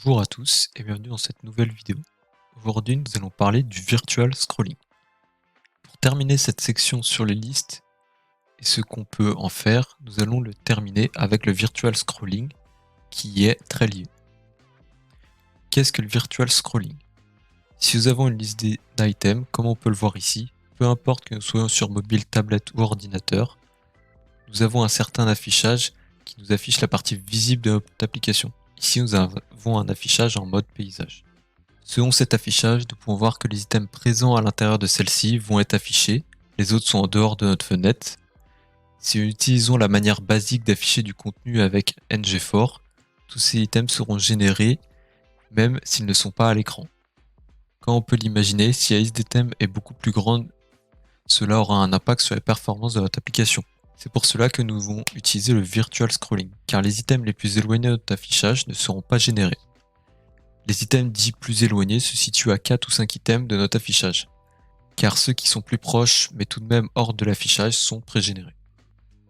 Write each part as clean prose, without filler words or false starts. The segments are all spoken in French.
Bonjour à tous et bienvenue dans cette nouvelle vidéo. Aujourd'hui, nous allons parler du virtual scrolling. Pour terminer cette section sur les listes et ce qu'on peut en faire, nous allons le terminer avec le virtual scrolling qui y est très lié. Qu'est-ce que le virtual scrolling? Si nous avons une liste d'items, comme on peut le voir ici, peu importe que nous soyons sur mobile, tablette ou ordinateur, nous avons un certain affichage qui nous affiche la partie visible de notre application. Ici, nous avons un affichage en mode paysage. Selon cet affichage, nous pouvons voir que les items présents à l'intérieur de celle-ci vont être affichés, les autres sont en dehors de notre fenêtre. Si nous utilisons la manière basique d'afficher du contenu avec ngFor, tous ces items seront générés même s'ils ne sont pas à l'écran. Comme on peut l'imaginer, si la liste d'items est beaucoup plus grande, cela aura un impact sur les performances de votre application. C'est pour cela que nous devons utiliser le virtual scrolling, car les items les plus éloignés de notre affichage ne seront pas générés. Les items dits plus éloignés se situent à 4 ou 5 items de notre affichage, car ceux qui sont plus proches mais tout de même hors de l'affichage sont pré-générés.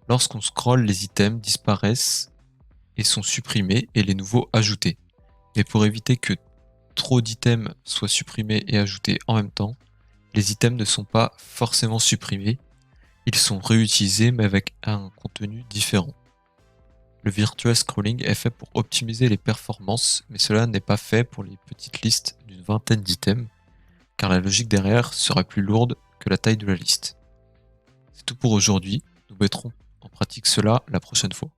Lorsqu'on scrolle, les items disparaissent et sont supprimés et les nouveaux ajoutés. Mais pour éviter que trop d'items soient supprimés et ajoutés en même temps, les items ne sont pas forcément supprimés, ils sont réutilisés mais avec un contenu différent. Le virtual scrolling est fait pour optimiser les performances, mais cela n'est pas fait pour les petites listes d'une vingtaine d'items, car la logique derrière serait plus lourde que la taille de la liste. C'est tout pour aujourd'hui, nous mettrons en pratique cela la prochaine fois.